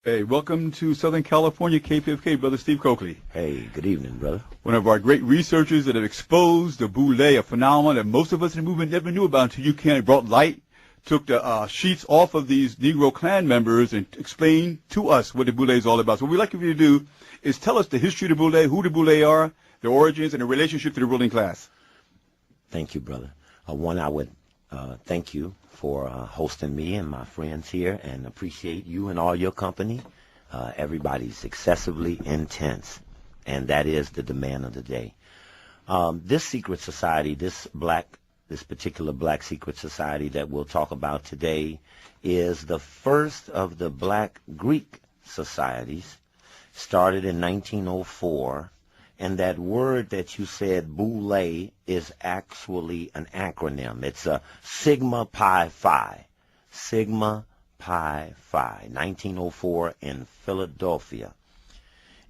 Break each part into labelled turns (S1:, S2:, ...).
S1: Hey, welcome to Southern California, KPFK, Brother Steve Coakley.
S2: Hey, good evening, brother.
S1: One of our great researchers that have exposed the Boule, a phenomenon that most of us in the movement never knew about until you came and brought light, took the sheets off of these Negro Klan members and explained to us what the Boule is all about. So what we'd like you to do is tell us the history of the Boule, who the Boule are, their origins, and the relationship to the ruling class.
S2: Thank you, brother. I would thank you for hosting me and my friends here, and appreciate you and all your company. Everybody's excessively intense, and that is the demand of the day. This secret society, this particular black secret society that we'll talk about today, is the first of the black Greek societies, started in 1904. And that word that you said, Boule, is actually an acronym. It's a Sigma Pi Phi. Sigma Pi Phi, 1904 in Philadelphia.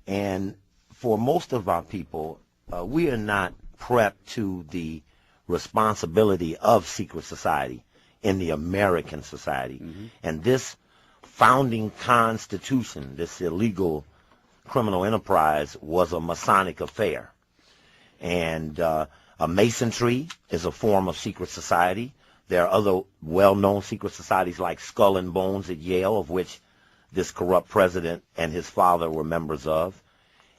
S2: And for most of our people, we are not prepped to the responsibility of secret society in the American society. Mm-hmm. And this founding constitution, this illegal criminal enterprise, was a Masonic affair. And a Masonry is a form of secret society. There are other well-known secret societies like Skull and Bones at Yale, of which this corrupt president and his father were members of.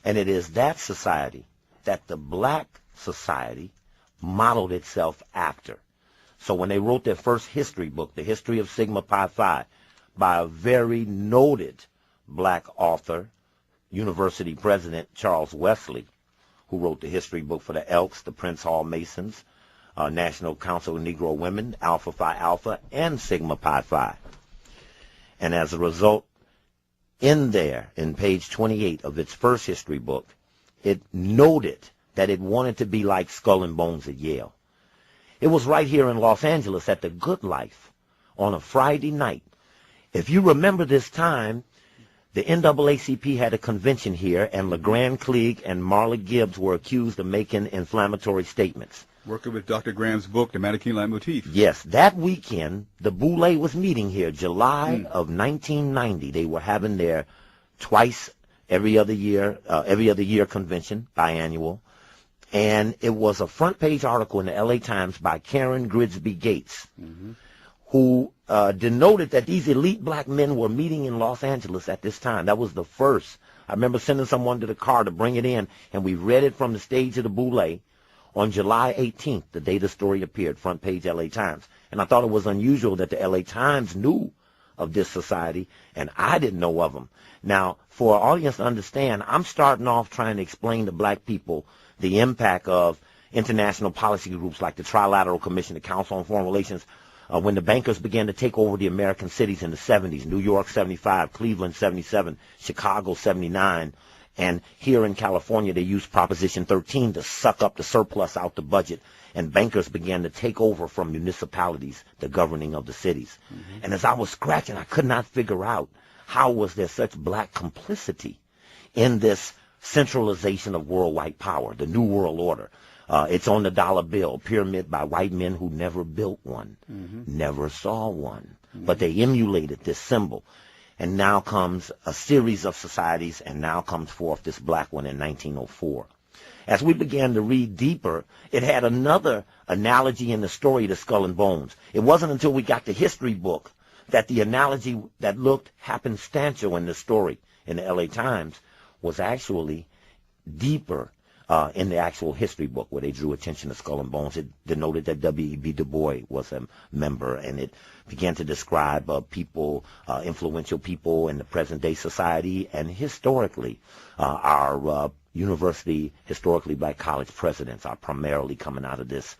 S2: And it is that society that the black society modeled itself after. So when they wrote their first history book, The History of Sigma Pi Phi, by a very noted black author, University president Charles Wesley, who wrote the history book for the Elks, the Prince Hall Masons, National Council of Negro Women, Alpha Phi Alpha, and Sigma Pi Phi. And as a result, in page 28 of its first history book, it noted that it wanted to be like Skull and Bones at Yale. It was right here in Los Angeles at the Good Life on a Friday night. If you remember this time, the NAACP had a convention here, and LeGrand Klieg and Marla Gibbs were accused of making inflammatory statements.
S1: Working with Dr. Graham's book, The Manichaean Leitmotif.
S2: Yes, that weekend, the Boule was meeting here, July of 1990. They were having their twice every other year convention, biannual. And it was a front page article in the LA Times by Karen Grigsby Gates, who denoted that these elite black men were meeting in Los Angeles at this time. That was the first. I remember sending someone to the car to bring it in, and we read it from the stage of the Boule on July 18th, the day the story appeared, front page LA Times. And I thought it was unusual that the LA Times knew of this society, and I didn't know of them. Now, for our audience to understand, I'm starting off trying to explain to black people the impact of international policy groups like the Trilateral Commission, the Council on Foreign Relations, when the bankers began to take over the American cities in the 70s, New York 75, Cleveland 77, Chicago 79, and here in California they used Proposition 13 to suck up the surplus out the budget, and bankers began to take over from municipalities the governing of the cities. And as I was scratching, I could not figure out how was there such black complicity in this centralization of worldwide power, the New World Order. It's on the dollar bill, pyramid by white men who never built one, never saw one, but they emulated this symbol. And now comes a series of societies, and now comes forth this black one in 1904. As we began to read deeper, it had another analogy in the story to Skull and Bones. It wasn't until we got the history book that the analogy that looked happenstantial in the story in the LA Times was actually deeper in the actual history book, where they drew attention to Skull and Bones. It denoted that W.E.B. Du Bois was a member, and it began to describe people, influential people in the present-day society, and historically, our university, historically black college presidents are primarily coming out of this,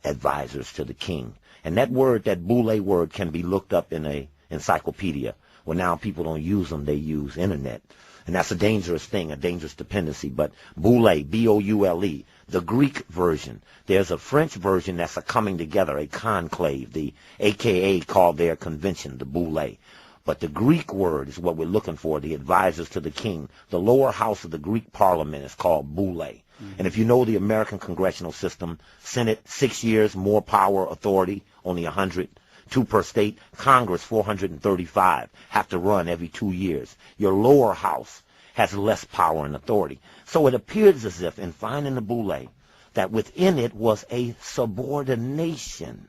S2: advisors to the king. And that word, that Boule word, can be looked up in a encyclopedia. Well, now people don't use them, they use internet. And that's a dangerous thing, a dangerous dependency. But Boule, B-O-U-L-E, the Greek version. There's a French version that's a coming together, a conclave, the AKA called their convention, the Boule. But the Greek word is what we're looking for, the advisors to the king. The lower house of the Greek parliament is called Boule. And if you know the American congressional system, Senate, 6 years, more power, authority, only 100 2 per state. Congress, 435, have to run every 2 years. Your lower house has less power and authority. So it appears as if, in finding the Boule, that within it was a subordination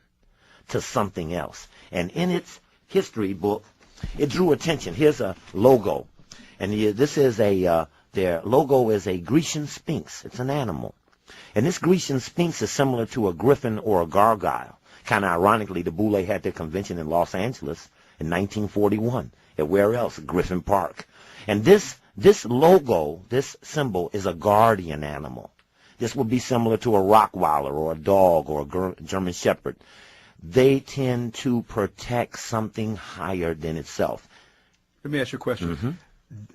S2: to something else. And in its history book, it drew attention. Here's a logo. And this is their logo is a Grecian sphinx. It's an animal. And this Grecian sphinx is similar to a griffin or a gargoyle. Kind of ironically, the Boule had their convention in Los Angeles in 1941. At where else? Griffin Park. And this logo, this symbol, is a guardian animal. This would be similar to a Rottweiler or a dog or a German Shepherd. They tend to protect something higher than itself.
S1: Let me ask you a question.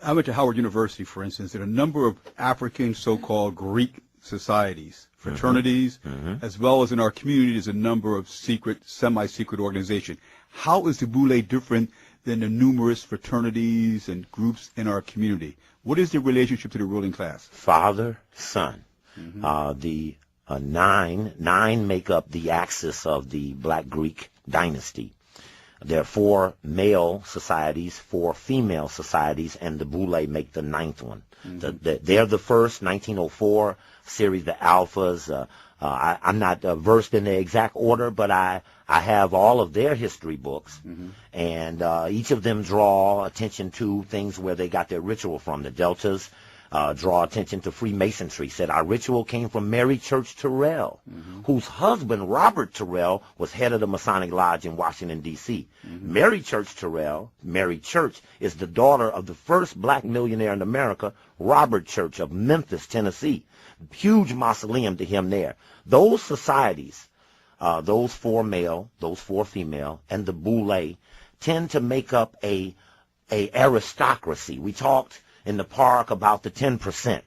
S1: I went to Howard University, for instance, and a number of African so-called Greek societies, fraternities, as well as in our community, there's a number of secret, semi-secret organizations. How is the Boule different than the numerous fraternities and groups in our community? What is the relationship to the ruling class?
S2: Father, son. The nine make up the axis of the Black Greek dynasty. There are 4 male societies, 4 female societies, and the Boule make the 9th one. They're the first, 1904 series, the Alphas. I'm not versed in the exact order, but I have all of their history books, and each of them draw attention to things where they got their ritual from. The Deltas draw attention to Freemasonry, said our ritual came from Mary Church Terrell, whose husband, Robert Terrell, was head of the Masonic Lodge in Washington, D.C. Mary Church Terrell, Mary Church, is the daughter of the first black millionaire in America, Robert Church of Memphis, Tennessee. Huge mausoleum to him there. Those societies, those 4 male, those 4 female, and the Boule tend to make up a aristocracy. We talked in the park about the 10%,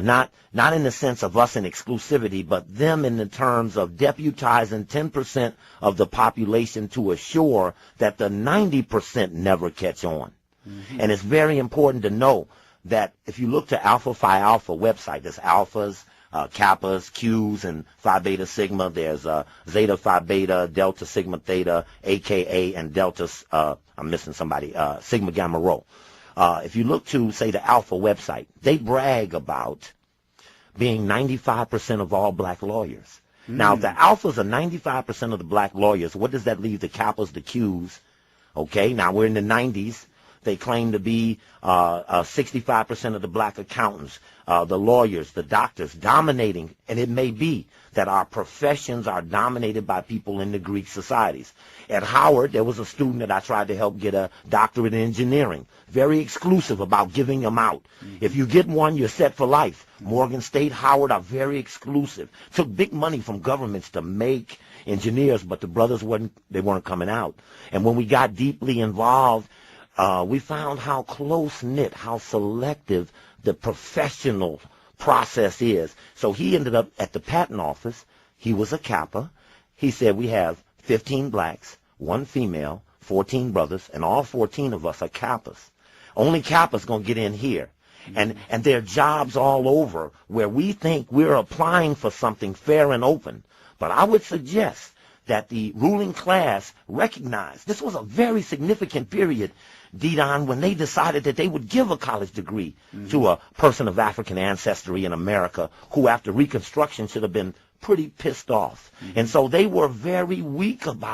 S2: not in the sense of us in exclusivity, but them in the terms of deputizing 10% of the population to assure that the 90% never catch on. And it's very important to know that if you look to Alpha Phi Alpha website, there's alphas, kappas, Qs, and Phi Beta Sigma. There's Zeta Phi Beta, Delta Sigma Theta, AKA, and Delta, I'm missing somebody, Sigma Gamma Rho. If you look to, say, the Alpha website, they brag about being 95% of all black lawyers. Now, if the Alphas are 95% of the black lawyers, what does that leave the Kappas, the Qs? Okay, now we're in the 90s. They claim to be 65% of the black accountants, the lawyers, the doctors, dominating. And it may be that our professions are dominated by people in the Greek societies. At Howard, there was a student that I tried to help get a doctorate in engineering. Very exclusive about giving them out. If you get one, you're set for life. Morgan State, Howard are very exclusive. Took big money from governments to make engineers, but the brothers weren't coming out. And when we got deeply involved, we found how close-knit, how selective the professional process is. So he ended up at the patent office. He was a Kappa. He said, we have 15 blacks, 1 female, 14 brothers, and all 14 of us are Kappas. Only Kappa's going to get in here. And there are jobs all over where we think we're applying for something fair and open. But I would suggest that the ruling class recognized this was a very significant period, Didon, when they decided that they would give a college degree to a person of African ancestry in America who, after Reconstruction, should have been pretty pissed off. And so they were very weak about